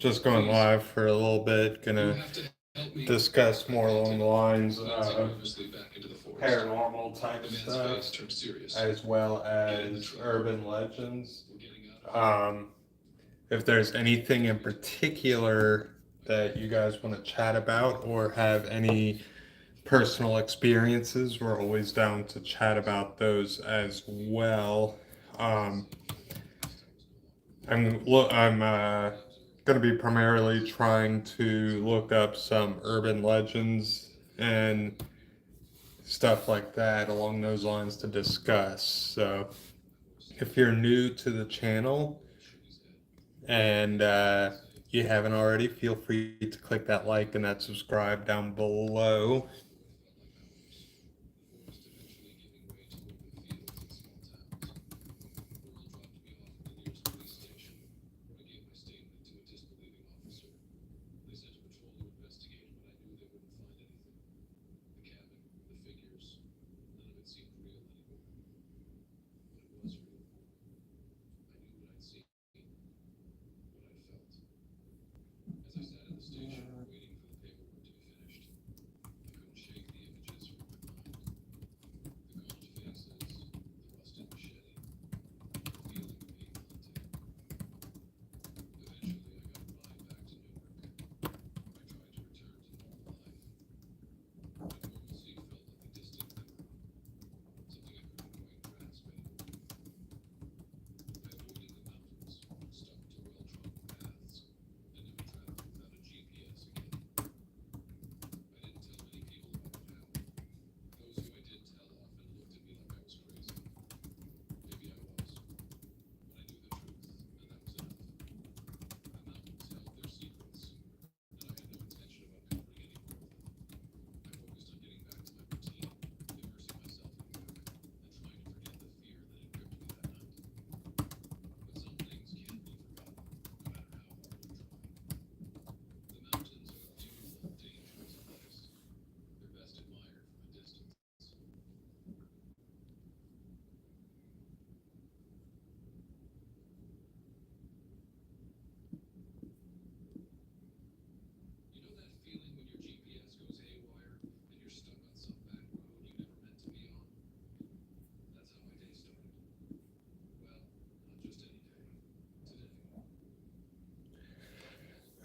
just going live for a little bit. Gonna discuss more along the lines of paranormal type stuff, as well as urban legends. Um, if there's anything in particular that you guys want to chat about or have any personal experiences, we're always down to chat about those as well. Um, I'm going to be primarily trying to look up some urban legends and stuff like that along those lines to discuss. So if you're new to the channel and you haven't already, feel free to click that like and that subscribe down below.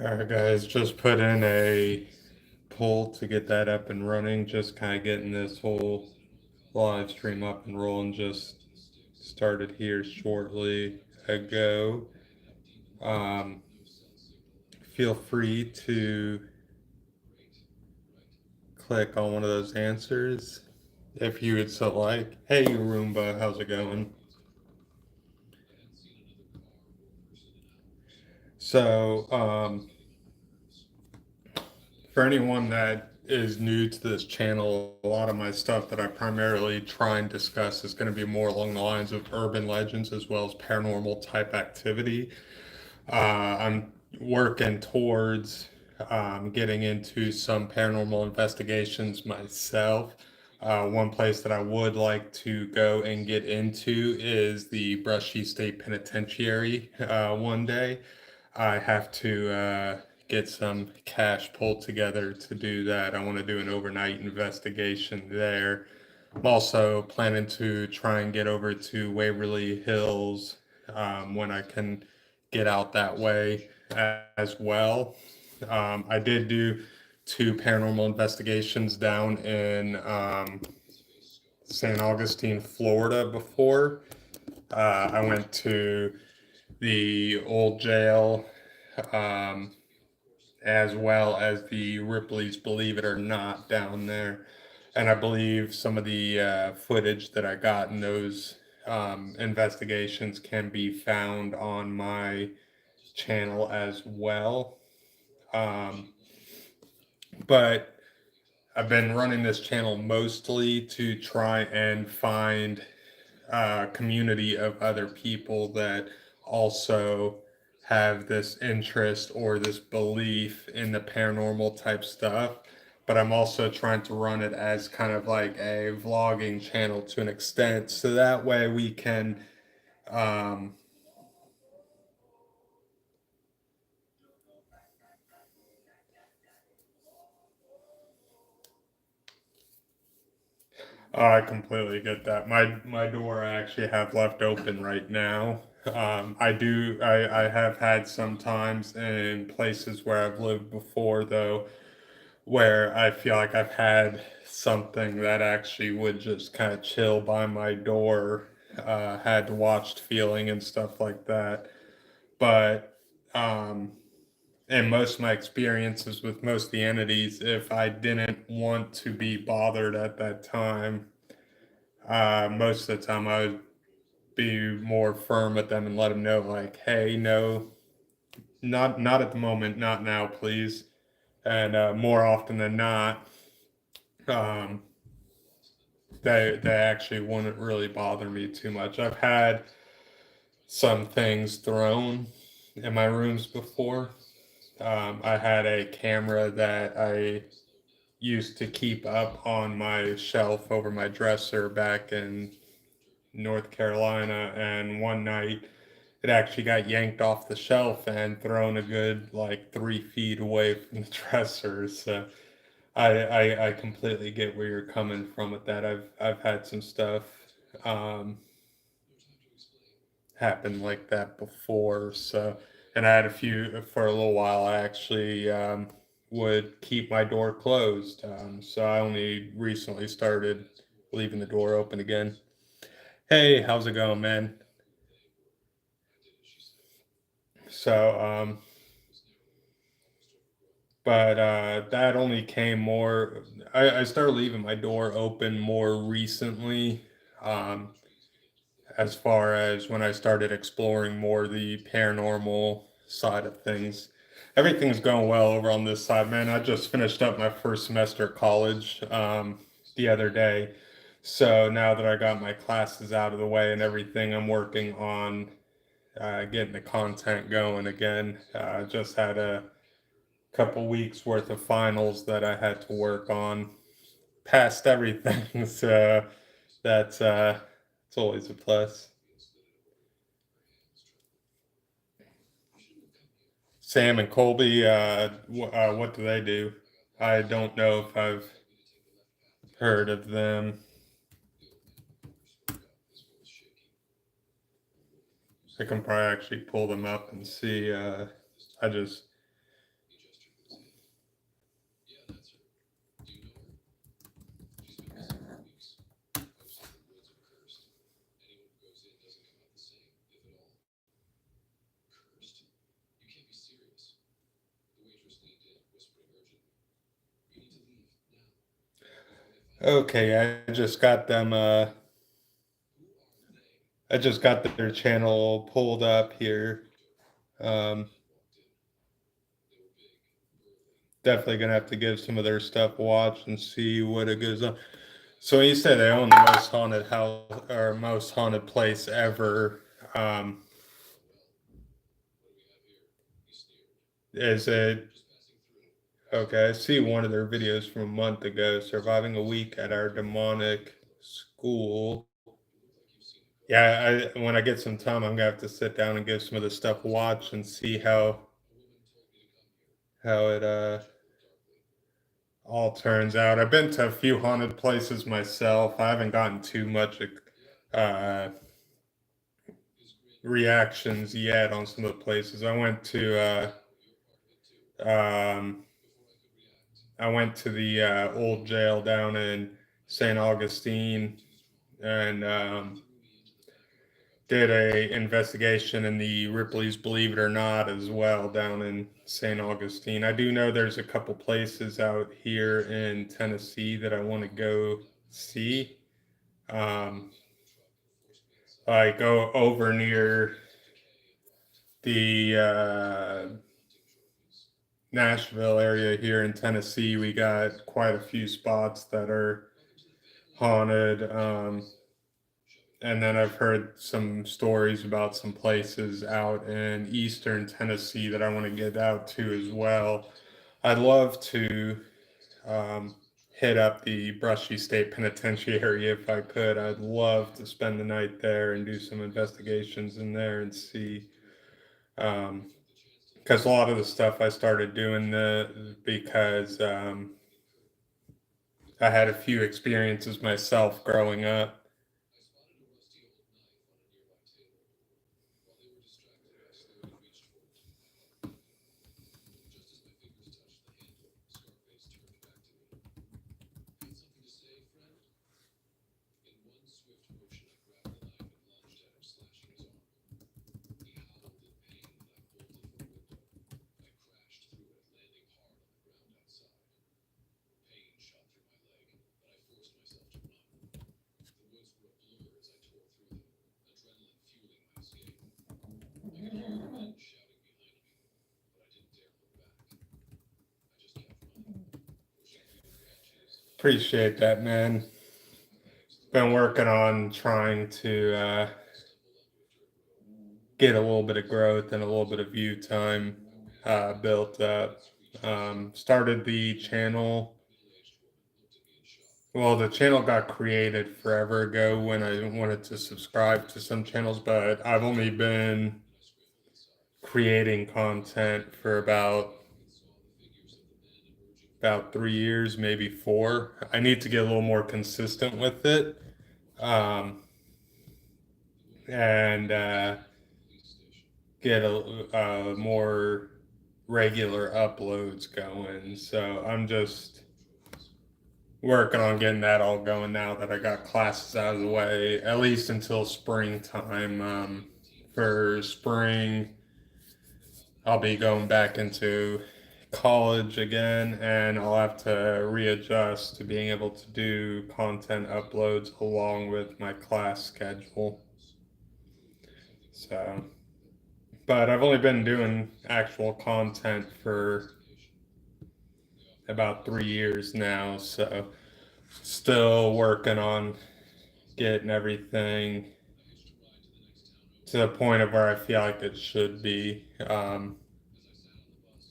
All right, guys, just put in a poll to get that up and running. Just kind of getting this whole live stream up and rolling. Just started here shortly ago. Um, Feel free to click on one of those answers if you would so like. Hey, Roomba, how's it going? So, for anyone that is new to this channel, a lot of my stuff that I primarily try and discuss is going to be more along the lines of urban legends as well as paranormal type activity. I'm working towards getting into some paranormal investigations myself. One place that I would like to go and get into is the Brushy State Penitentiary one day. I have to get some cash pulled together to do that. I want to do an overnight investigation there. I'm also planning to try and get over to Waverly Hills when I can get out that way as well. I did do two paranormal investigations down in St. Augustine, Florida before. I went to the old jail um, as well as the Ripley's Believe It or Not down there. And I believe some of the footage that I got in those investigations can be found on my channel as well. Um, but I've been running this channel mostly to try and find a community of other people that also have this interest or this belief in the paranormal type stuff. But I'm also trying to run it as kind of like a vlogging channel to an extent. So that way we can um, Oh, I completely get that. My door I actually have left open right now. I have had some times in places where I've lived before though, where I feel like I've had something that actually would just kind of chill by my door, had watched feeling and stuff like that. But um, in most of my experiences with most of the entities, if I didn't want to be bothered at that time, most of the time I would be more firm with them and let them know, like, hey, no, not at the moment, not now, please. And more often than not, um, they actually wouldn't really bother me too much. I've had some things thrown in my rooms before. I had a camera that I used to keep up on my shelf over my dresser back in North Carolina, and one night it actually got yanked off the shelf and thrown a good like 3 feet away from the dresser. So I completely get where you're coming from with that. I've had some stuff um, happen like that before. So, and I had a few for a little while. I actually would keep my door closed. So I only recently started leaving the door open again. Hey, how's it going, man? So, but that only came more. I started leaving my door open more recently. Um, as far as when I started exploring more the paranormal side of things. Everything's going well over on this side, man. I just finished up my first semester of college the other day. So now that I got my classes out of the way and everything, I'm working on getting the content going again. Just had a couple weeks worth of finals that I had to work on. Passed everything, so that's it's always a plus. Sam and Colby, what do they do? I don't know if I've heard of them. I can probably actually pull them up and see. I just okay. I just got them. I just got their channel pulled up here. Um, Definitely gonna have to give some of their stuff a watch and see what it goes on. So you say they own the most haunted house or most haunted place ever. Um, is it okay? I see one of their videos from a month ago, surviving a week at our demonic school. Yeah, when I get some time, I'm gonna have to sit down and give some of the stuff a watch and see how it all turns out. I've been to a few haunted places myself. I haven't gotten too much uh, reactions yet on some of the places. Um, I went to the old jail down in St. Augustine and did a investigation in the Ripley's Believe It or Not as well down in St. Augustine. I do know there's a couple places out here in Tennessee that I want to go see. Um, like go over near the Nashville area here in Tennessee, we got quite a few spots that are haunted. And then I've heard some stories about some places out in eastern Tennessee that I want to get out to as well. I'd love to um, hit up the Brushy State Penitentiary if I could. I'd love to spend the night there and do some investigations in there and see. Because a lot of the stuff I started doing because I had a few experiences myself growing up. Appreciate that, man. Been working on trying to get a little bit of growth and a little bit of view time built up. Started the channel. Well, the channel got created forever ago when I wanted to subscribe to some channels, but I've only been creating content for about 3 years, maybe four. I need to get a little more consistent with it, um, and get a more regular uploads going. So I'm just working on getting that all going now that I got classes out of the way, at least until springtime. For spring, I'll be going back into college again, and I'll have to readjust to being able to do content uploads along with my class schedule. So, but I've only been doing actual content for about 3 years now, so still working on getting everything to the point of where I feel like it should be,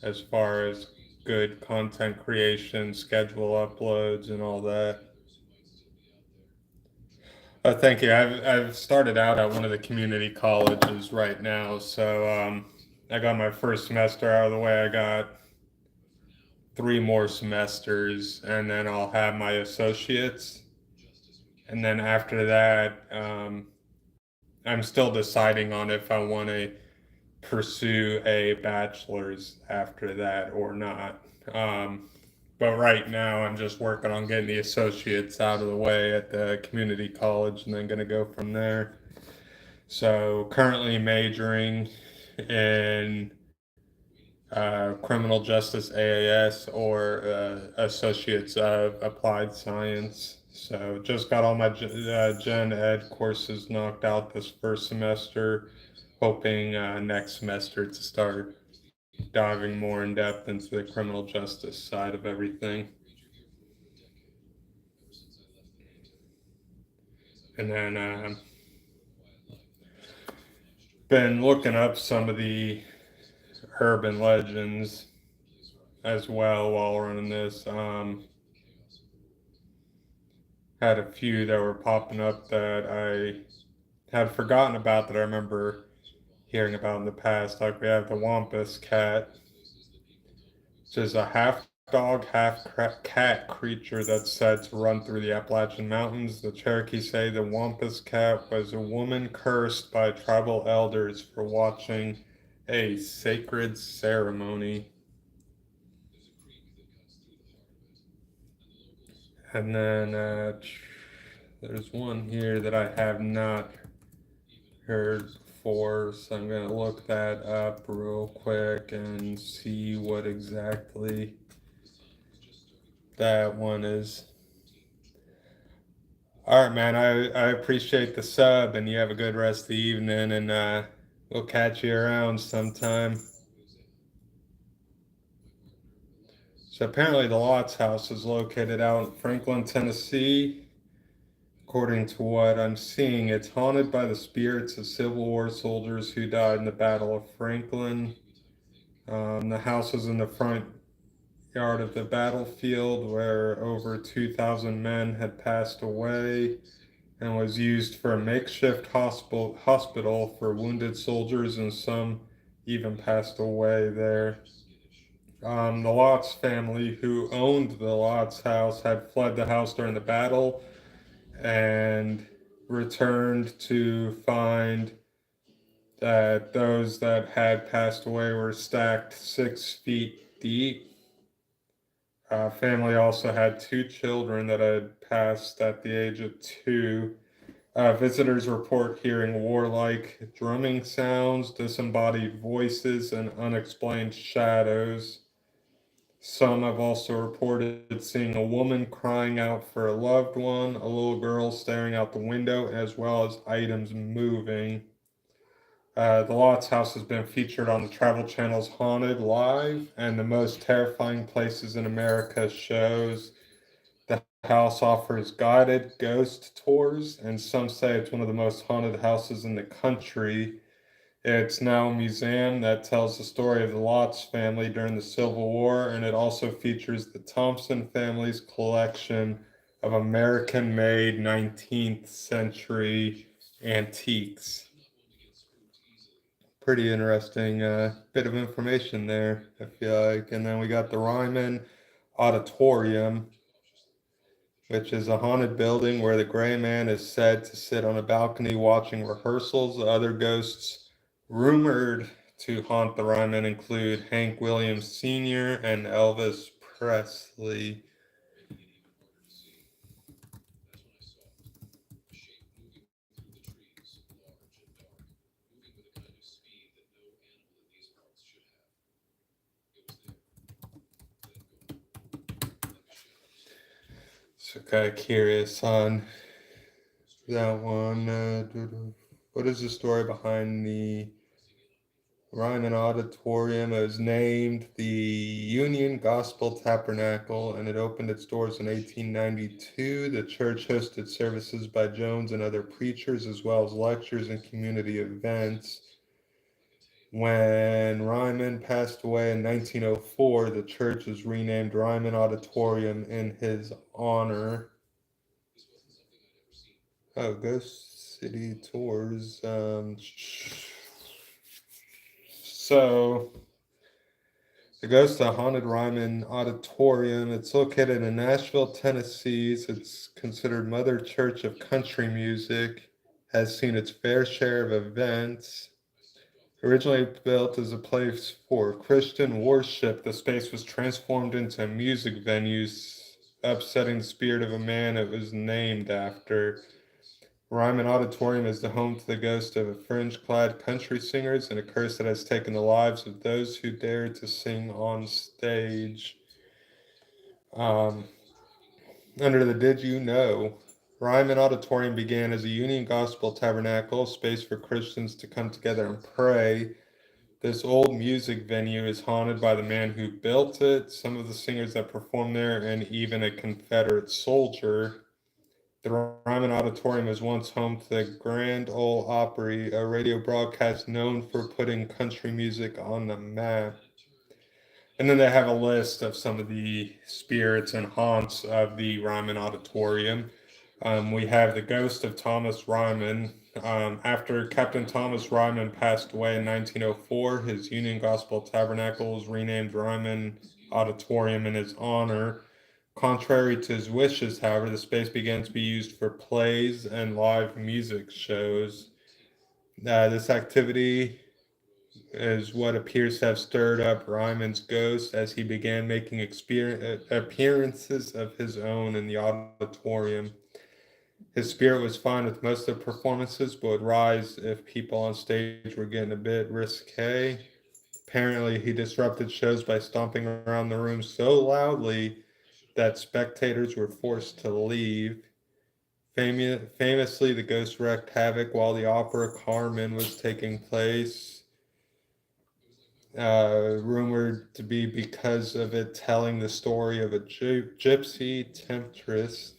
as far as good content creation, schedule uploads, and all that. Thank you. I've started out at one of the community colleges right now, so I got my first semester out of the way. I got 3 more semesters, and then I'll have my associates. And then after that, I'm still deciding on if I want to pursue a bachelor's after that or not. But right now, I'm just working on getting the associates out of the way at the community college and then going to go from there. So, currently majoring in criminal justice AAS or associates of applied science. So, just got all my gen ed courses knocked out this first semester, hoping next semester to start diving more in depth into the criminal justice side of everything. And then been looking up some of the urban legends as well while running this. Had a few that were popping up that I had forgotten about that I remember hearing about in the past. Like we have the Wampus cat, which is a half dog, half cat creature that's said to run through the Appalachian Mountains. The Cherokee say the Wampus cat was a woman cursed by tribal elders for watching a sacred ceremony. And then there's one here that I have not heard before, so I'm going to look that up real quick and see what exactly that one is. All right, man. I appreciate the sub, and you have a good rest of the evening, and we'll catch you around sometime. So apparently, the Lots House is located out in Franklin, Tennessee. According to what I'm seeing, it's haunted by the spirits of Civil War soldiers who died in the Battle of Franklin. The house is in the front yard of the battlefield where over 2,000 men had passed away and was used for a makeshift hospital for wounded soldiers, and some even passed away there. The Lotz family, who owned the Lotz house, had fled the house during the battle and returned to find that those that had passed away were stacked 6 feet deep. Family also had two children that had passed at the age of 2. Visitors report hearing warlike drumming sounds, disembodied voices, and unexplained shadows. Some have also reported seeing a woman crying out for a loved one, a little girl staring out the window, as well as items moving. The Lots house has been featured on the Travel Channel's Haunted Live and the Most Terrifying Places in America shows. The house offers guided ghost tours, and some say it's one of the most haunted houses in the country. It's now a museum that tells the story of the Lots family during the Civil War, and it also features the Thompson family's collection of American made 19th century antiques. Pretty interesting bit of information there, I feel like. And then we got the Ryman Auditorium, which is a haunted building where the gray man is said to sit on a balcony watching rehearsals. Other ghosts rumored to haunt the Ryman include Hank Williams Sr. and Elvis Presley. So kind of curious on that one. What is the story behind the Ryman Auditorium? It was named the Union Gospel Tabernacle and it opened its doors in 1892. The church hosted services by Jones and other preachers, as well as lectures and community events. When Ryman passed away in 1904, the church was renamed Ryman Auditorium in his honor. Oh, Ghost City Tours. So it goes to Haunted Ryman Auditorium. It's located in Nashville, Tennessee. It's considered Mother Church of country music, has seen its fair share of events. Originally built as a place for Christian worship, the space was transformed into a music venue, upsetting the spirit of a man it was named after. Ryman Auditorium is the home to the ghost of a fringe-clad country singers and a curse that has taken the lives of those who dare to sing on stage. Um, Under the Did You Know? Ryman Auditorium began as a Union Gospel Tabernacle, a space for Christians to come together and pray. This old music venue is haunted by the man who built it, some of the singers that perform there, and even a Confederate soldier. The Ryman Auditorium was once home to the Grand Ole Opry, a radio broadcast known for putting country music on the map. And then they have a list of some of the spirits and haunts of the Ryman Auditorium. We have the ghost of Thomas Ryman. After Captain Thomas Ryman passed away in 1904, his Union Gospel Tabernacle was renamed Ryman Auditorium in his honor. Contrary to his wishes, however, the space began to be used for plays and live music shows. This activity is what appears to have stirred up Ryman's ghost as he began making appearances of his own in the auditorium. His spirit was fine with most of the performances, but would rise if people on stage were getting a bit risque. Apparently, he disrupted shows by stomping around the room so loudly that spectators were forced to leave. Famously, the ghost wreaked havoc while the opera Carmen was taking place, rumored to be because of it telling the story of a gypsy temptress.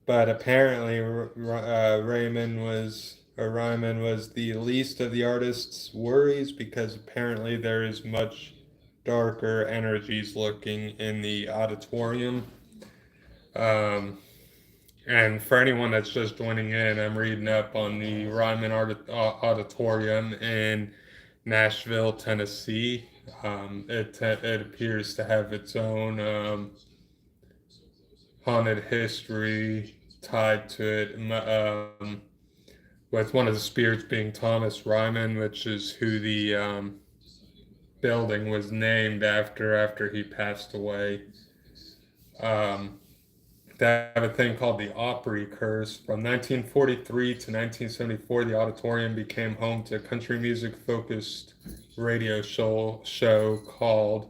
But apparently, Ryman was the least of the artist's worries because apparently there is much darker energies lurking in the auditorium. Um, and for anyone that's just joining in, I'm reading up on the Auditorium, and Nashville, Tennessee. It appears to have its own haunted history tied to it. With one of the spirits being Thomas Ryman, which is who the building was named after he passed away. Um, they have a thing called the Opry Curse. From 1943 to 1974, the auditorium became home to a country music focused radio show called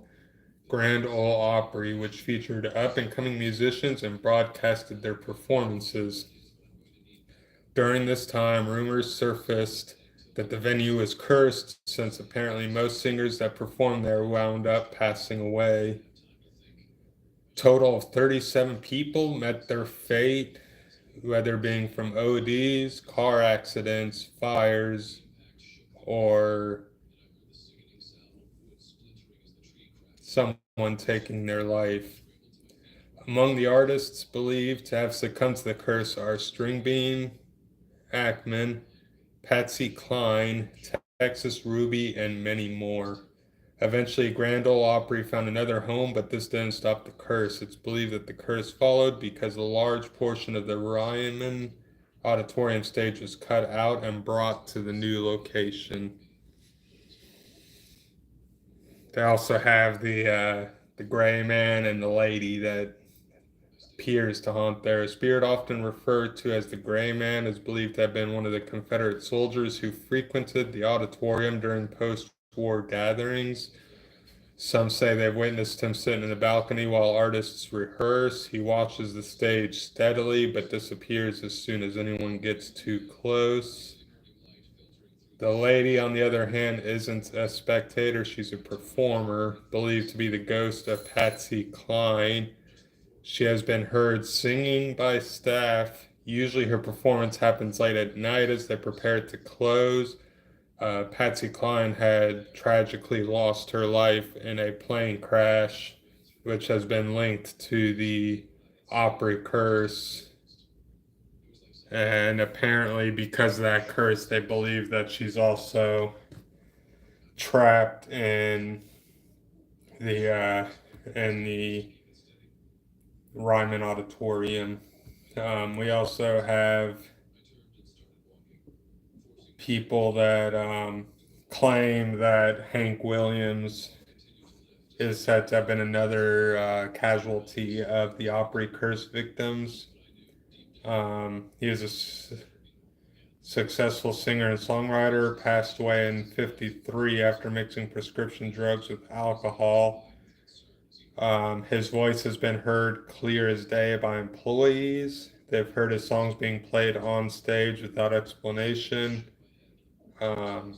Grand Ole Opry, which featured up and coming musicians and broadcasted their performances. During this time, rumors surfaced that the venue was cursed since apparently most singers that performed there wound up passing away. Total of 37 people met their fate, whether being from ODs, car accidents, fires, or someone taking their life. Among the artists believed to have succumbed to the curse are Stringbean, Ackman, Patsy Cline, Texas Ruby, and many more. Eventually, Grand Ole Opry found another home, but this didn't stop the curse. It's believed that the curse followed because a large portion of the Ryman Auditorium stage was cut out and brought to the new location. They also have the gray man and the lady that appears to haunt there. A spirit often referred to as the Gray Man is believed to have been one of the Confederate soldiers who frequented the auditorium during post-war gatherings. Some say they've witnessed him sitting in the balcony while artists rehearse. He watches the stage steadily but disappears as soon as anyone gets too close. The lady, on the other hand, isn't a spectator, she's a performer, believed to be the ghost of Patsy Cline. She has been heard singing by staff. Usually her performance happens late at night as they prepare to close. Patsy Cline had tragically lost her life in a plane crash, which has been linked to the Opry curse. And apparently, because of that curse, they believe that she's also trapped the in the Ryman Auditorium. We also have people that claim that Hank Williams is said to have been another casualty of the Opry curse victims. He was a successful singer and songwriter, passed away in 1953 after mixing prescription drugs with alcohol. His voice has been heard clear as day by employees. They've heard his songs being played on stage without explanation. Um,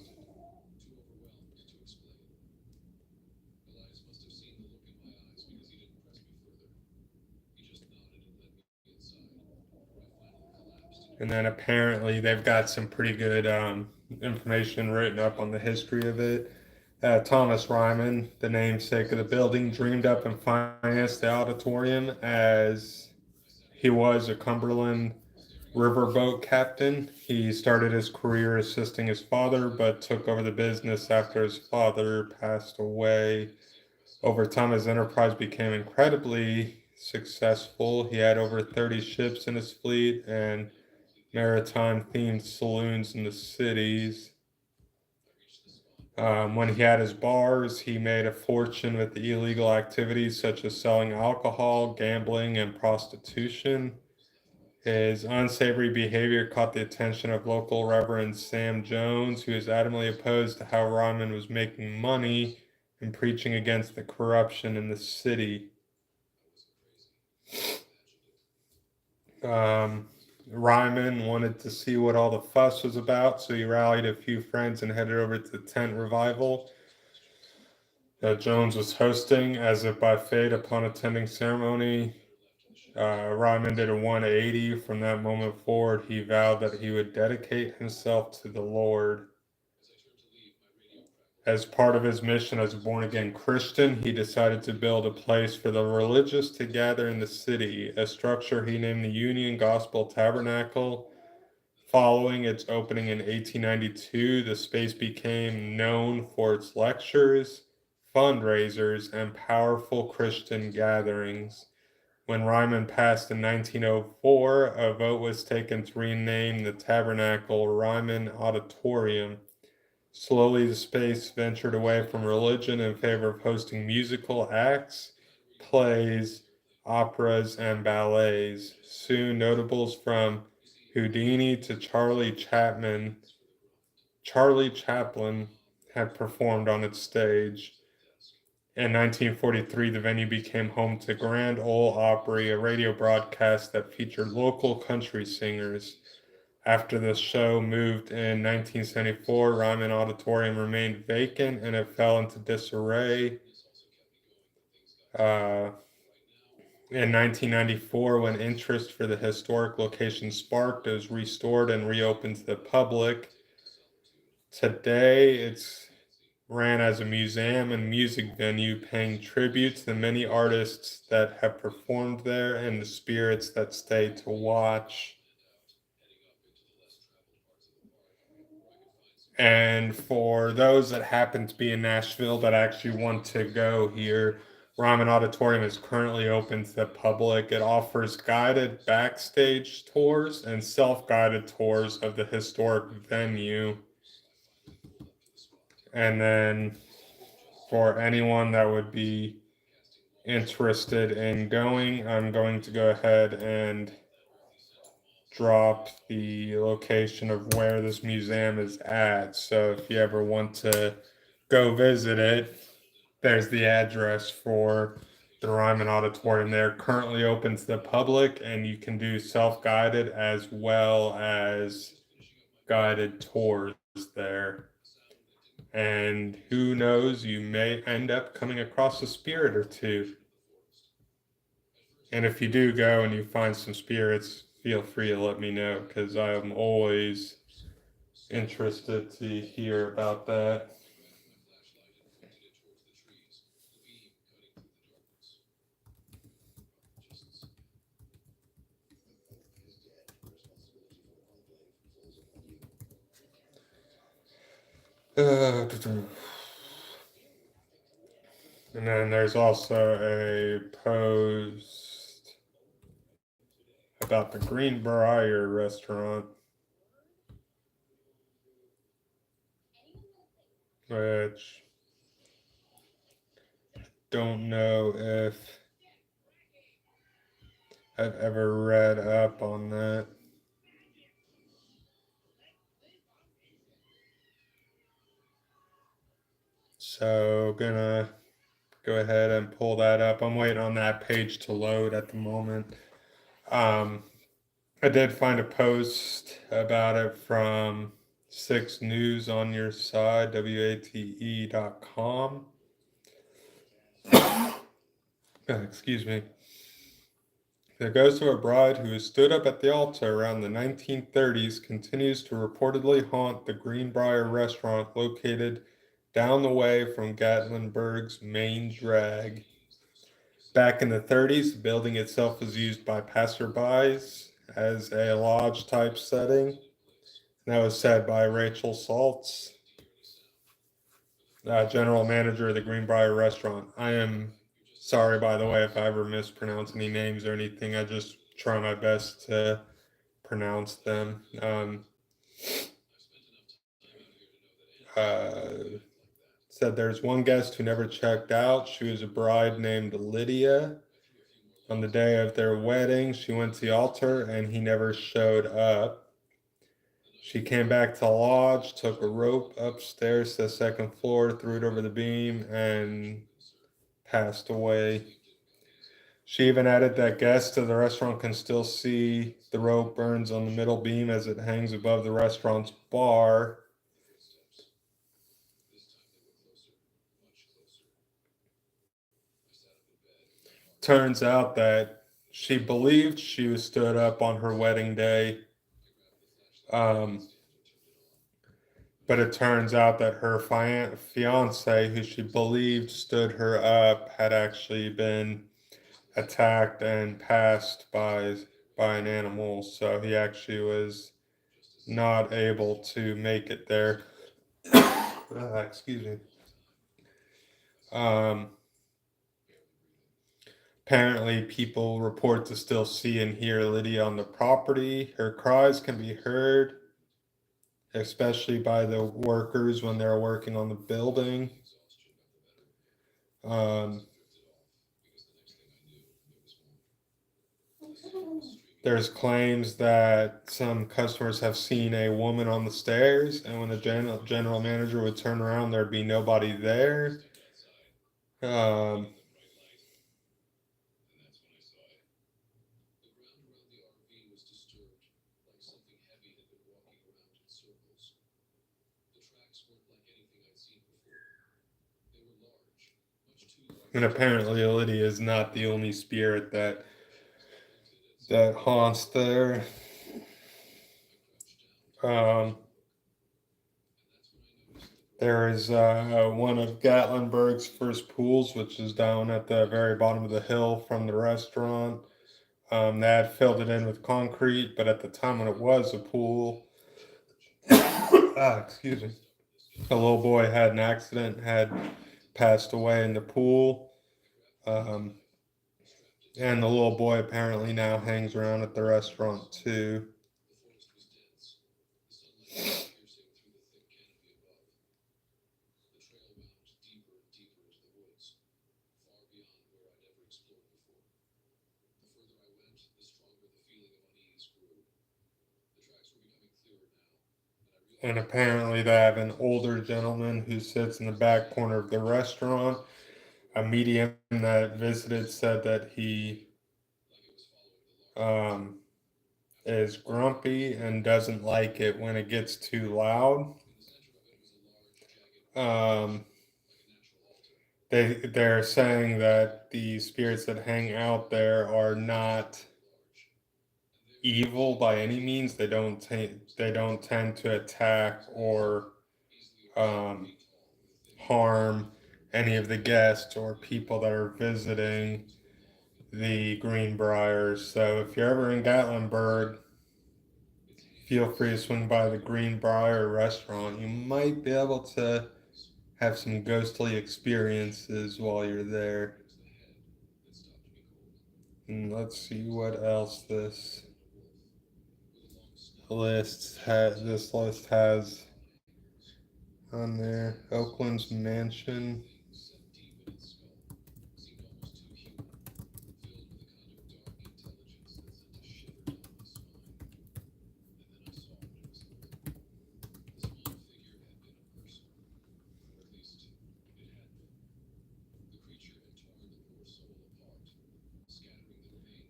and then apparently they've got some pretty good information written up on the history of it. Thomas Ryman, the namesake of the building, dreamed up and financed the auditorium as he was a Cumberland riverboat captain. He started his career assisting his father, but took over the business after his father passed away. Over time, his enterprise became incredibly successful. He had over 30 ships in his fleet and maritime themed saloons in the cities. When he had his bars, he made a fortune with illegal activities such as selling alcohol, gambling, and prostitution. His unsavory behavior caught the attention of local Reverend Sam Jones, who is adamantly opposed to how Ryman was making money and preaching against the corruption in the city. Ryman wanted to see what all the fuss was about, so he rallied a few friends and headed over to the tent revival that Jones was hosting. As if by fate, upon attending ceremony, Ryman did a 180. From that moment forward, he vowed that he would dedicate himself to the Lord. As part of his mission as a born-again Christian, he decided to build a place for the religious to gather in the city, a structure he named the Union Gospel Tabernacle. Following its opening in 1892, the space became known for its lectures, fundraisers, and powerful Christian gatherings. When Ryman passed in 1904, a vote was taken to rename the tabernacle Ryman Auditorium. Slowly, the space ventured away from religion in favor of hosting musical acts, plays, operas, and ballets. Soon, notables from Houdini to Charlie Chaplin had performed on its stage. In 1943, the venue became home to Grand Ole Opry, a radio broadcast that featured local country singers. After the show moved in 1974, Ryman Auditorium remained vacant and it fell into disarray. Uh, in 1994, when interest for the historic location sparked, it was restored and reopened to the public. Today, it's ran as a museum and music venue, paying tribute to the many artists that have performed there and the spirits that stay to watch. And for those that happen to be in Nashville that actually want to go here, Ryman Auditorium is currently open to the public. It offers guided backstage tours and self-guided tours of the historic venue. And then for anyone that would be interested in going, I'm going to go ahead and drop the location of where this museum is at. So if you ever want to go visit it, there's the address for the Ryman Auditorium there. Currently open to the public, and you can do self-guided as well as guided tours there. And who knows, you may end up coming across a spirit or two. And if you do go and you find some spirits, feel free to let me know because I'm always interested to hear about that. And then there's also a post about the Greenbrier restaurant, which don't know if I've ever read up on that. So gonna go ahead and pull that up. I'm waiting on that page to load at the moment. I did find a post about it from 6 News on your side, wate.com. Excuse me. The ghost of a bride who has stood up at the altar around the 1930s continues to reportedly haunt the Greenbrier restaurant located down the way from Gatlinburg's main drag. Back in the 30s, the building itself was used by passerbys as a lodge-type setting. That was said by Rachel Saltz, general manager of the Greenbrier restaurant. I am sorry, by the way, if I ever mispronounce any names or anything. I just try my best to pronounce them. Uh, Said there's one guest who never checked out. She was a bride named Lydia. On the day of their wedding, she went to the altar and he never showed up. She came back to the lodge, took a rope upstairs to the second floor, threw it over the beam, and passed away. She even added that guests of the restaurant can still see the rope burns on the middle beam as it hangs above the restaurant's bar. Turns out that she believed she was stood up on her wedding day, um, but it turns out that her fiance, who she believed stood her up, had actually been attacked and passed by an animal. So he actually was not able to make it there. Excuse me. Um, Apparently, people report to still see and hear Lydia on the property. Her cries can be heard, especially by the workers when they're working on the building. Um, there's claims that some customers have seen a woman on the stairs, and when the general manager would turn around, there'd be nobody there. Um, and apparently, Lydia is not the only spirit that haunts there. Um, There is one of Gatlinburg's first pools, which is down at the very bottom of the hill from the restaurant. They had filled it in with concrete, but at the time when it was a pool, excuse me, a little boy had an accident, had passed away in the pool. Um, and the little boy apparently now hangs around at the restaurant too. And apparently, they have an older gentleman who sits in the back corner of the restaurant. A medium that visited said that he um, is grumpy and doesn't like it when it gets too loud. Um, they're saying that the spirits that hang out there are not evil by any means. They don't tend to attack or um, harm any of the guests or people that are visiting the Greenbriers. So if you're ever in Gatlinburg, feel free to swing by the Greenbrier restaurant. You might be able to have some ghostly experiences while you're there. And let's see what else this list has on there. Oakland's mansion.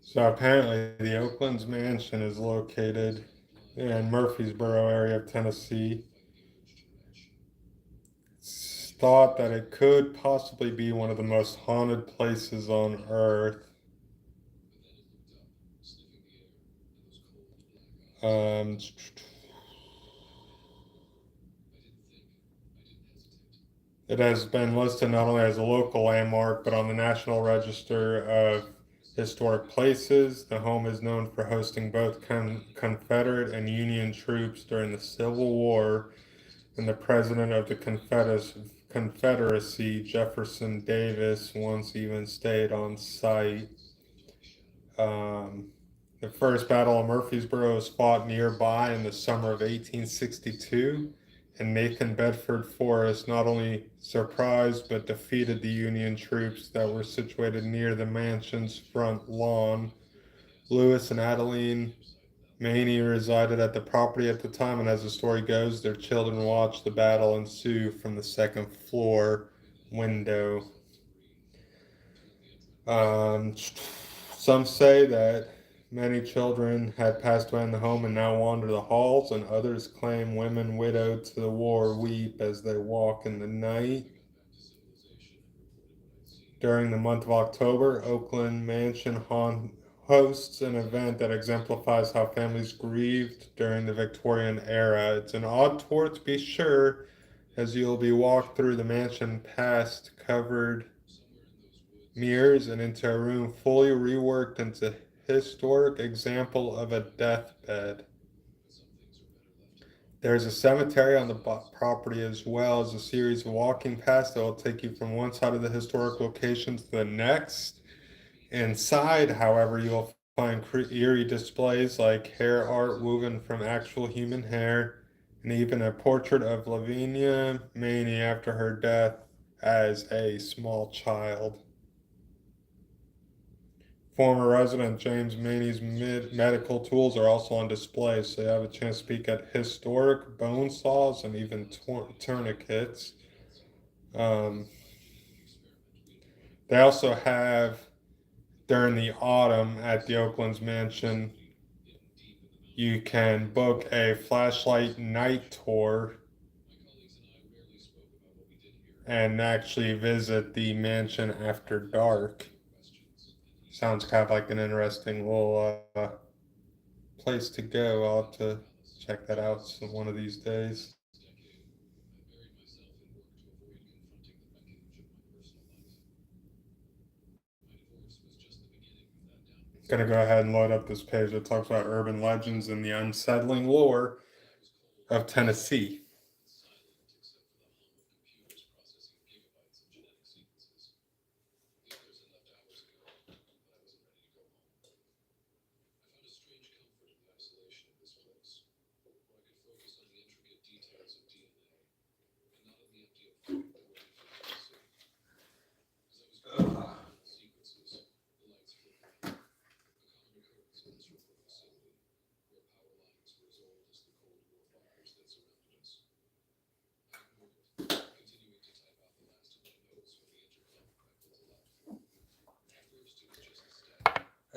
So apparently the Oakland's mansion is located in Murfreesboro area of Tennessee. It's thought that it could possibly be one of the most haunted places on earth. Um, it has been listed not only as a local landmark, but on the National Register of Historic Places. The home is known for hosting both Confederate and Union troops during the Civil War, and the president of the Confederacy, Jefferson Davis, once even stayed on site. Um, the first Battle of Murfreesboro was fought nearby in the summer of 1862, and Nathan Bedford Forrest not only surprised but defeated the Union troops that were situated near the mansion's front lawn. Lewis and Adeline Maney resided at the property at the time, and as the story goes, their children watched the battle ensue from the second floor window. Some say that many children had passed away in the home and now wander the halls, and others claim women widowed to the war weep as they walk in the night. During the month of October, Oakland Mansion hosts an event that exemplifies how families grieved during the Victorian era. It's an odd tour to be sure, as you'll be walked through the mansion past covered mirrors and into a room fully reworked into historic example of a deathbed. There's a cemetery on the property as well as a series of walking paths that will take you from one side of the historic location to the next. Inside, however, you'll find eerie displays like hair art woven from actual human hair, and even a portrait of Lavinia Maney after her death as a small child. Former resident James Maney's medical tools are also on display, so you have a chance to peek at historic bone saws and even tourniquets. Um, they also have, during the autumn at the Oakland's mansion, you can book a flashlight night tour and actually visit the mansion after dark. Sounds kind of like an interesting little place to go. I'll have to check that out one of these days. Gonna go ahead and load up this page that talks about urban legends and the unsettling lore of Tennessee.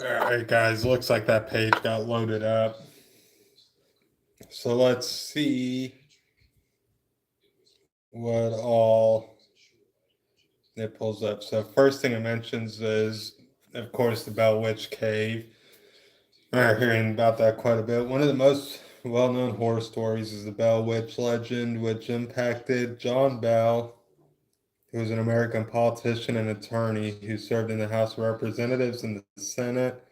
All right, guys, looks like that page got loaded up. So let's see what all it pulls up. So first thing it mentions is, of course, the Bell Witch Cave. We're hearing about that quite a bit. One of the most well-known horror stories is the Bell Witch legend, which impacted John Bell, who was an American politician and attorney who served in the House of Representatives and the Senate.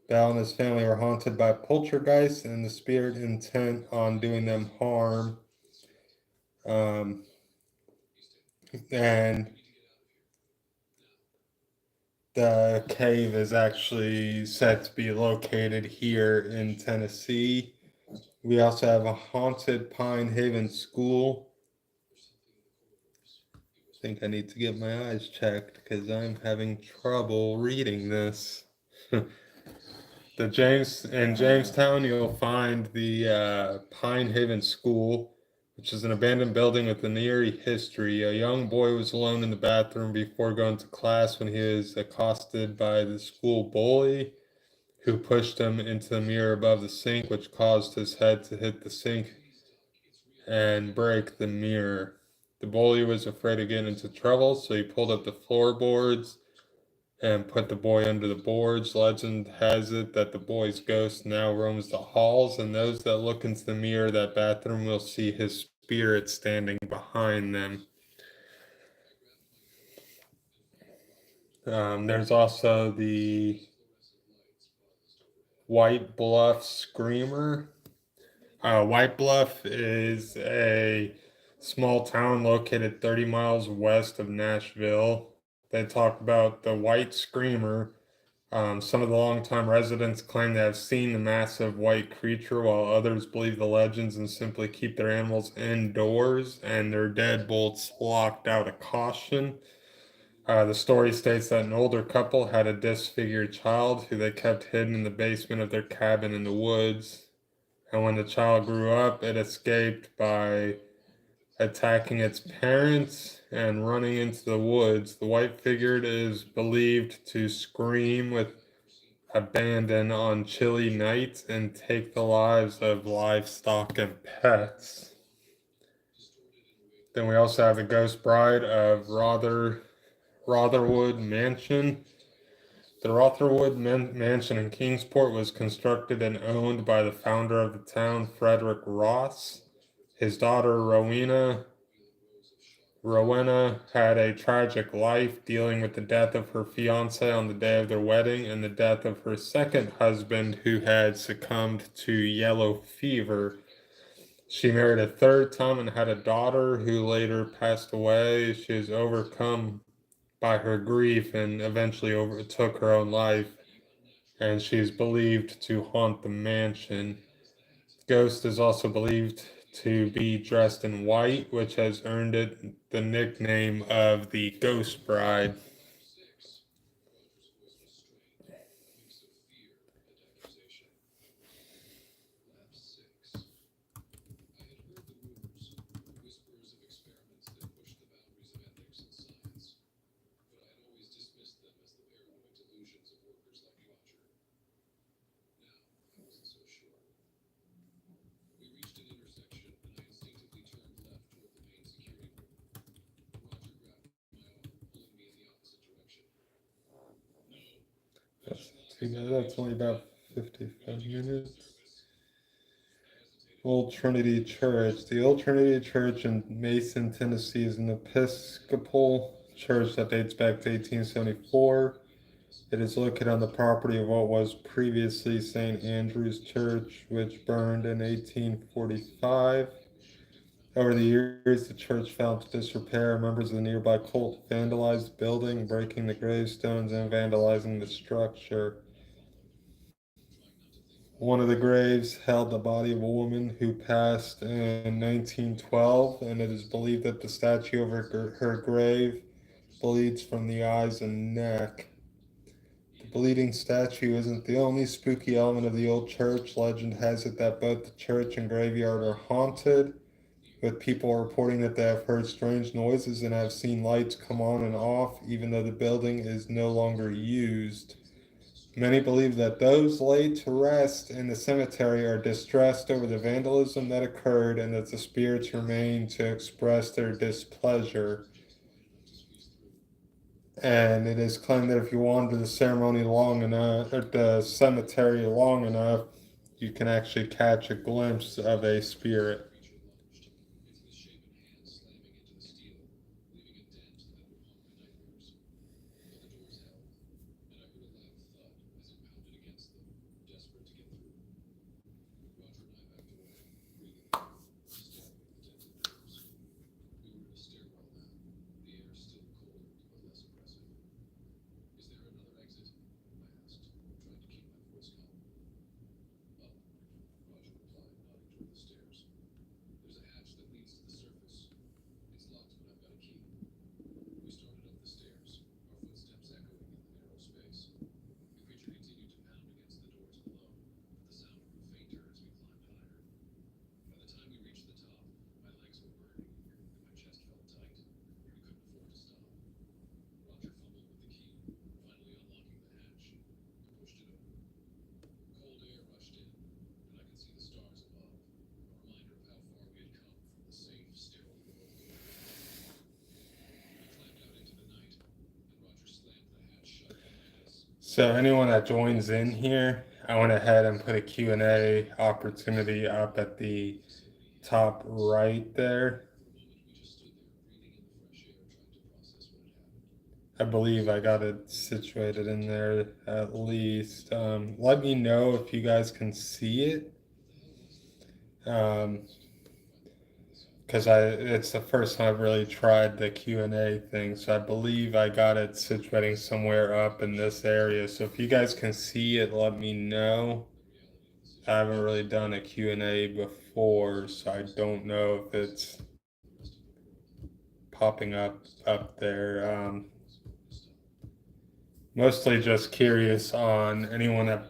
Bell and his family were haunted by poltergeists and the spirit intent on doing them harm. Um, and the cave is actually said to be located here in Tennessee. We also have a haunted Pine Haven school. I think I need to get my eyes checked because I'm having trouble reading this. In Jamestown, you'll find the Pine Haven School, which is an abandoned building with an eerie history. A young boy was alone in the bathroom before going to class when he was accosted by the school bully, who pushed him into the mirror above the sink, which caused his head to hit the sink and break the mirror. The bully was afraid of getting into trouble, so he pulled up the floorboards and put the boy under the boards. Legend has it that the boy's ghost now roams the halls, and those that look into the mirror of that bathroom will see his spirit standing behind them. There's also the White Bluff Screamer. White Bluff is a small town located 30 miles west of Nashville. They talk about the White Screamer. Some of the longtime residents claim they have seen the massive white creature, while others believe the legends and simply keep their animals indoors and their deadbolts locked out of caution. The story states that an older couple had a disfigured child who they kept hidden in the basement of their cabin in the woods. And when the child grew up, it escaped by attacking its parents and running into the woods. The white figure is believed to scream with abandon on chilly nights and take the lives of livestock and pets. Then we also have the Ghost Bride of Rotherwood Mansion. The Rotherwood Mansion in Kingsport was constructed and owned by the founder of the town, Frederick Ross. His daughter, Rowena had a tragic life, dealing with the death of her fiance on the day of their wedding and the death of her second husband, who had succumbed to yellow fever. She married a third time and had a daughter who later passed away. She was overcome by her grief and eventually overtook her own life, and she is believed to haunt the mansion. Ghost is also believed to be dressed in white, which has earned it the nickname of the Ghost Bride. That's only about 55 minutes. Old Trinity Church. The Old Trinity Church in Mason, Tennessee is an Episcopal church that dates back to 1874. It is located on the property of what was previously St. Andrew's Church, which burned in 1845. Over the years, the church fell into disrepair. Members of the nearby cult vandalized the building, breaking the gravestones and vandalizing the structure. One of the graves held the body of a woman who passed in 1912, and it is believed that the statue over her grave bleeds from the eyes and neck. The bleeding statue isn't the only spooky element of the old church. Legend has it that both the church and graveyard are haunted, with people reporting that they have heard strange noises and have seen lights come on and off, even though the building is no longer used. Many believe that those laid to rest in the cemetery are distressed over the vandalism that occurred and that the spirits remain to express their displeasure. And it is claimed that if you wander the ceremony long enough, or the cemetery long enough, you can actually catch a glimpse of a spirit. So anyone that joins in here, I went ahead and put a Q&A opportunity up at the top right there. I believe I got it situated in there at least. Let me know if you guys can see it. Because it's the first time I've really tried the Q&A thing, so I believe I got it situating somewhere up in this area. So if you guys can see it, let me know. I haven't really done a Q&A before, so I don't know if it's popping up there. Mostly just curious on anyone that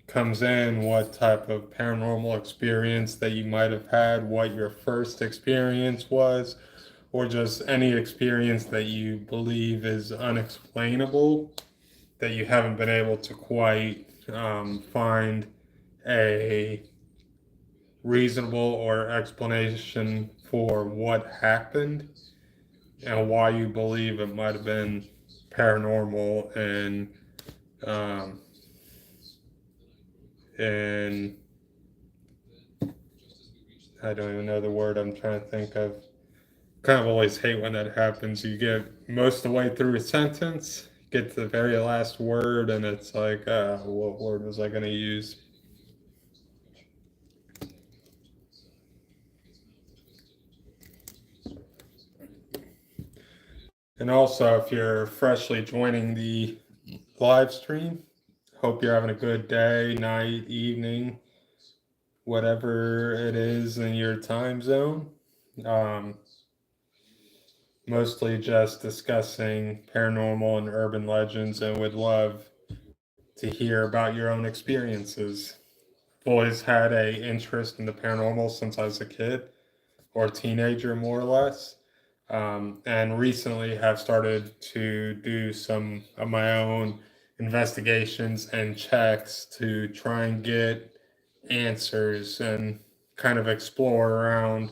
comes in, what type of paranormal experience that you might have had, what your first experience was, or just any experience that you believe is unexplainable, that you haven't been able to quite find a reasonable or explanation for what happened and why you believe it might have been paranormal um, and I don't even know the word I'm trying to think of. Kind of always hate when that happens. You get most of the way through a sentence, get to the very last word, and it's like, what word was I going to use? And also, if you're freshly joining the live stream, hope you're having a good day, night, evening, whatever it is in your time zone. Um, Mostly just discussing paranormal and urban legends, and would love to hear about your own experiences. I've always had a interest in the paranormal since I was a kid or teenager, more or less. And recently have started to do some of my own investigations and checks to try and get answers and kind of explore around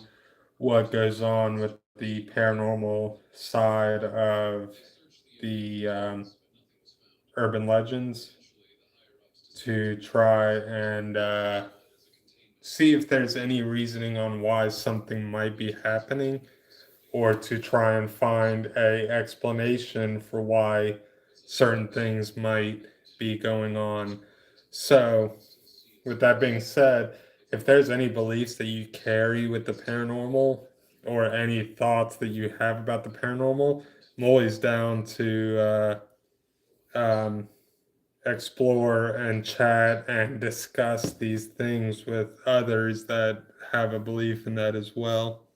what goes on with the paranormal side of the urban legends to try and see if there's any reasoning on why something might be happening, or to try and find a explanation for why certain things might be going on. So, with that being said, if there's any beliefs that you carry with the paranormal or any thoughts that you have about the paranormal, I'm always down to um, explore and chat and discuss these things with others that have a belief in that as well.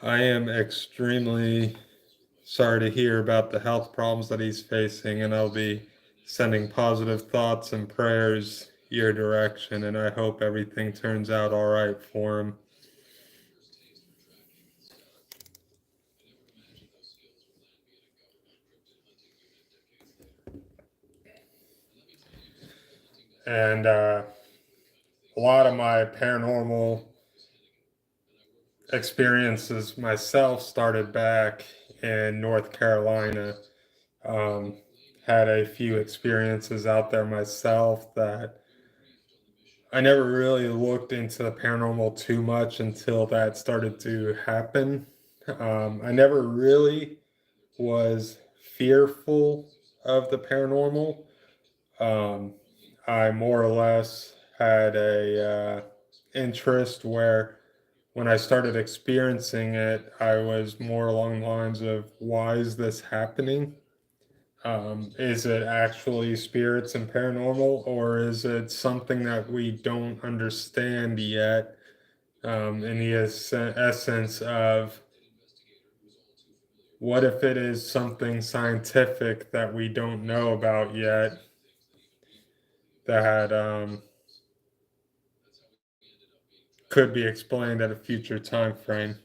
I am extremely sorry to hear about the health problems that he's facing, and I'll be sending positive thoughts and prayers your direction, and I hope everything turns out all right for him. And a lot of my paranormal experiences myself started back in North Carolina. Um, had a few experiences out there myself that I never really looked into the paranormal too much until that started to happen. I never really was fearful of the paranormal. Um, I more or less had a interest where when I started experiencing it, I was more along the lines of, why is this happening? Is it actually spirits and paranormal, or is it something that we don't understand yet? In the essence of, what if it is something scientific that we don't know about yet that could be explained at a future time frame?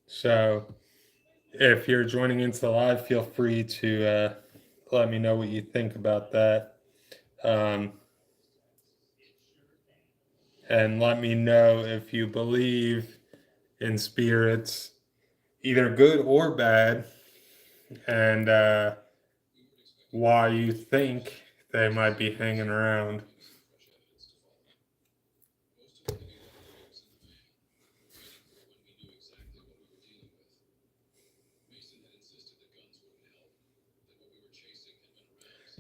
So, if you're joining into the live, feel free to let me know what you think about that. Um, and let me know if you believe in spirits, either good or bad, and why you think they might be hanging around.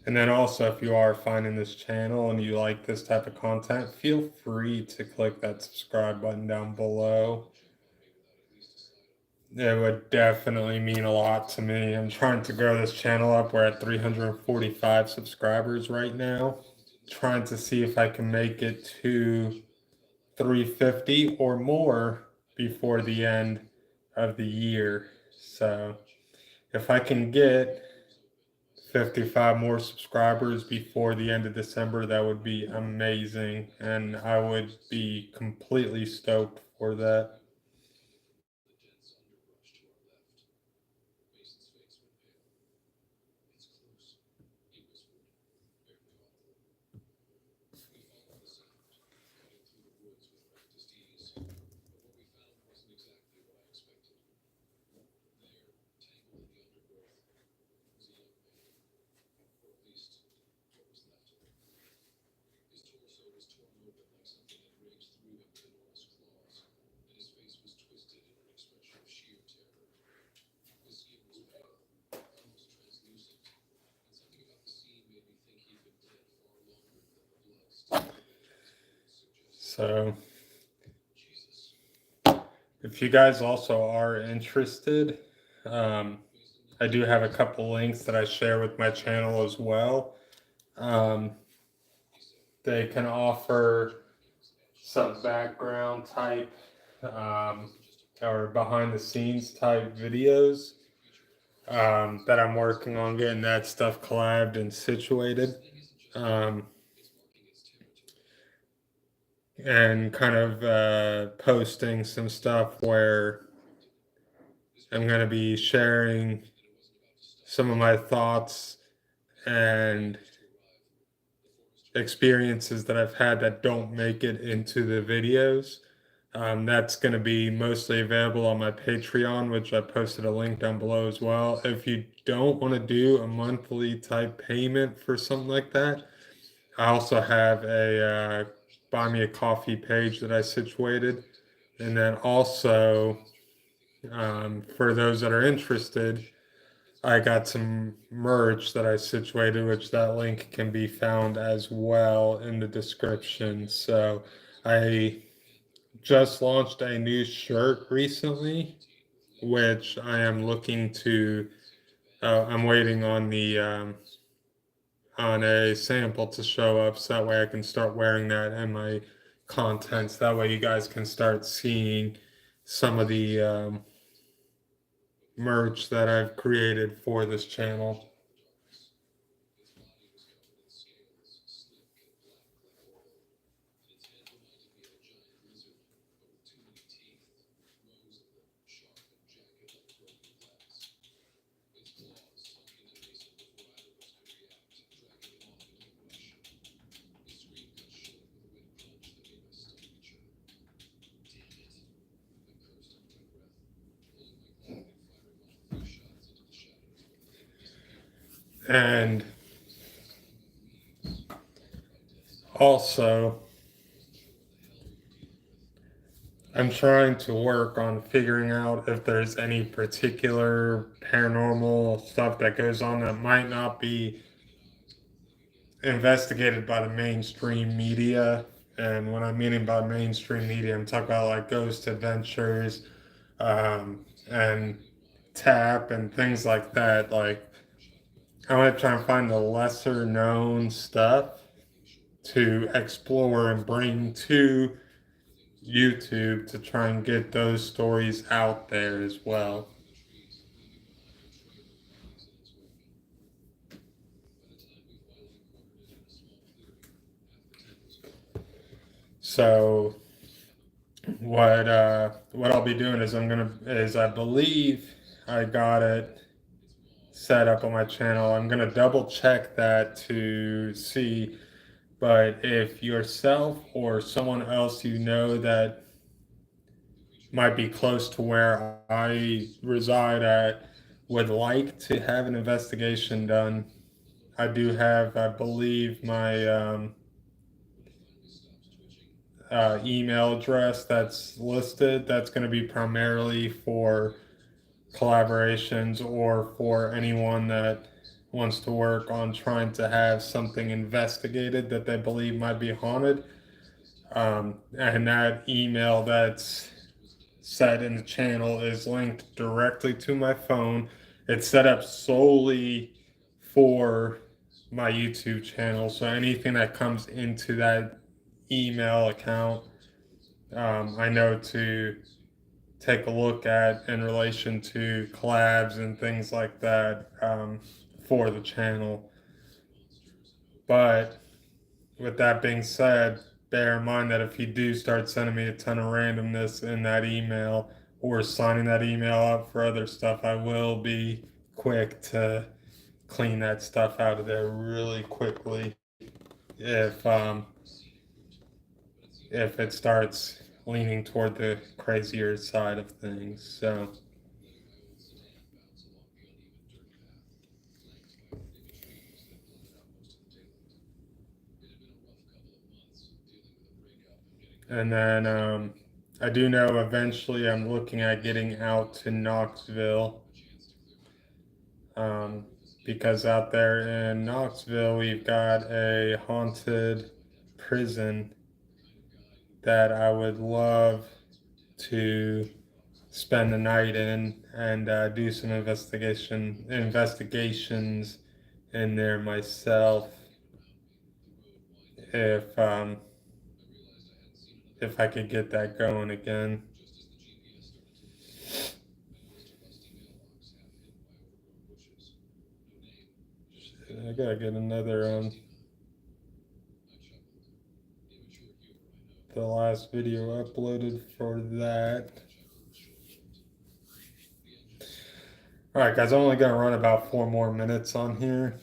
And then also, if you are finding this channel and you like this type of content, feel free to click that subscribe button down below. It would definitely mean a lot to me. I'm trying to grow this channel up. We're at 345 subscribers right now. Trying to see if I can make it to 350 or more before the end of the year. So if I can get 55 more subscribers before the end of December, that would be amazing. And I would be completely stoked for that. So if you guys also are interested, I do have a couple links that I share with my channel as well. Um, they can offer some background type um, or behind the scenes type videos that I'm working on getting that stuff collabed and situated. Um, and kind of posting some stuff where I'm going to be sharing some of my thoughts and experiences that I've had that don't make it into the videos. That's going to be mostly available on my Patreon, which I posted a link down below as well. If you don't want to do a monthly type payment for something like that, I also have a buy me a coffee page that I situated. And then also, for those that are interested, I got some merch that I situated, which that link can be found as well in the description. So I just launched a new shirt recently, which I am looking to. I'm waiting on a sample to show up, so that way I can start wearing that in my contents. That way you guys can start seeing some of the merch that I've created for this channel. And also, I'm trying to work on figuring out if there's any particular paranormal stuff that goes on that might not be investigated by the mainstream media. And what I'm meaning by mainstream media, I'm talking about like Ghost Adventures, and Tap and things like that. Like, I want to try and find the lesser known stuff to explore and bring to YouTube to try and get those stories out there as well. So what I'll be doing is I believe I got it set up on my channel. I'm gonna double check that to see, but if yourself or someone else you know that might be close to where I reside at would like to have an investigation done, I do have, I believe, my email address that's listed. That's going to be primarily for collaborations or for anyone that wants to work on trying to have something investigated that they believe might be haunted. And that email that's set in the channel is linked directly to my phone. It's set up solely for my YouTube channel. So anything that comes into that email account, I know to take a look at in relation to collabs and things like that, for the channel. But with that being said, bear in mind that if you do start sending me a ton of randomness in that email or signing that email up for other stuff, I will be quick to clean that stuff out of there really quickly if um, if it starts leaning toward the crazier side of things. So and then I do know eventually I'm looking at getting out to Knoxville, um, because out there in Knoxville we've got a haunted prison that I would love to spend the night in and do some investigations in there myself if um, if I could get that going again. I gotta get another the last video uploaded for that. All right, guys, I'm only gonna run about 4 more minutes on here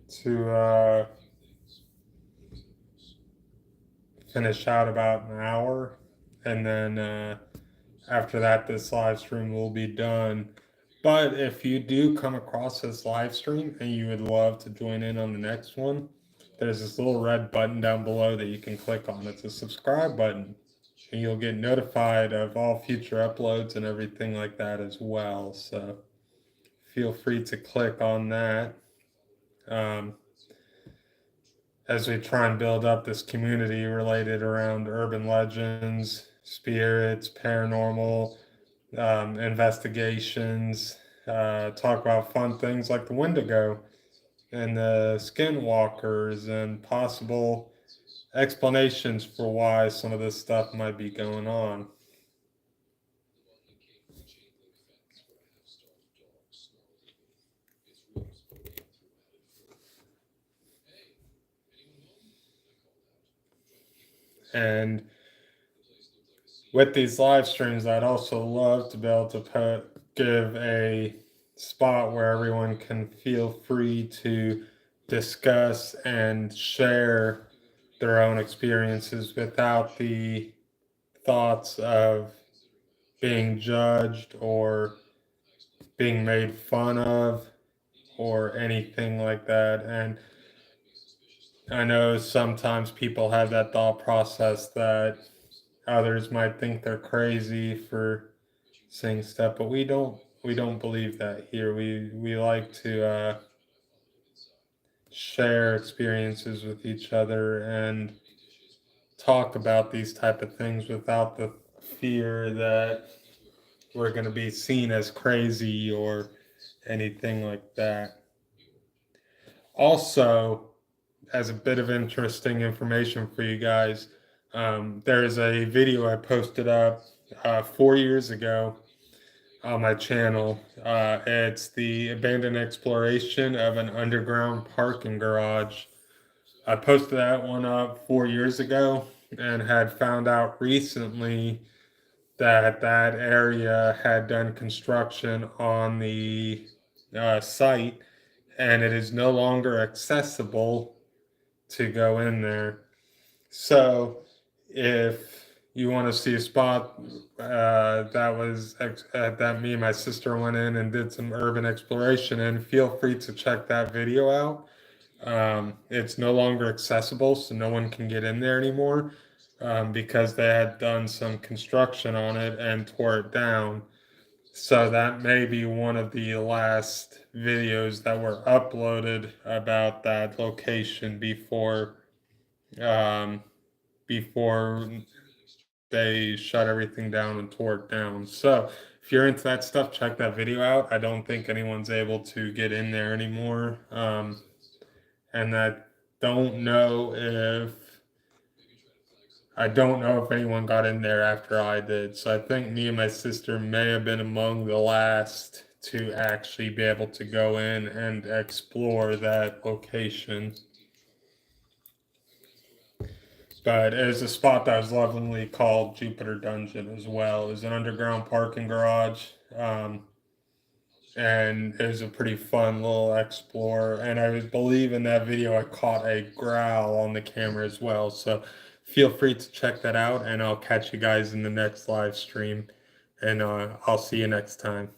to finish out about an hour, and then after that, this live stream will be done. But if you do come across this live stream and you would love to join in on the next one, there's this little red button down below that you can click on. It's a subscribe button, and you'll get notified of all future uploads and everything like that as well. So feel free to click on that. As we try and build up this community related around urban legends, spirits, paranormal, investigations, talk about fun things like the Wendigo and the skinwalkers and possible explanations for why some of this stuff might be going on. And with these live streams, I'd also love to be able to give a spot where everyone can feel free to discuss and share their own experiences without the thoughts of being judged or being made fun of or anything like that. And I know sometimes people have that thought process that others might think they're crazy for saying stuff, but we don't believe that here. We like to share experiences with each other and talk about these type of things without the fear that we're going to be seen as crazy or anything like that. Also, as a bit of interesting information for you guys, there is a video I posted up 4 years ago on my channel. It's the abandoned exploration of an underground parking garage. I posted that one up 4 years ago and had found out recently that that area had done construction on the site, and it is no longer accessible to go in there. So if you want to see a spot that me and my sister went in and did some urban exploration in, feel free to check that video out. It's no longer accessible, so no one can get in there anymore because they had done some construction on it and tore it down. So that may be one of the last videos that were uploaded about that location um, before they shut everything down and tore it down. So if you're into that stuff, check that video out. I don't think anyone's able to get in there anymore. And I don't know if anyone got in there after I did. So I think me and my sister may have been among the last to actually be able to go in and explore that location. But it was a spot that was lovingly called Jupiter Dungeon as well. It was an underground parking garage. And it was a pretty fun little explore. And I believe in that video I caught a growl on the camera as well. So feel free to check that out, and I'll catch you guys in the next live stream. And I'll see you next time.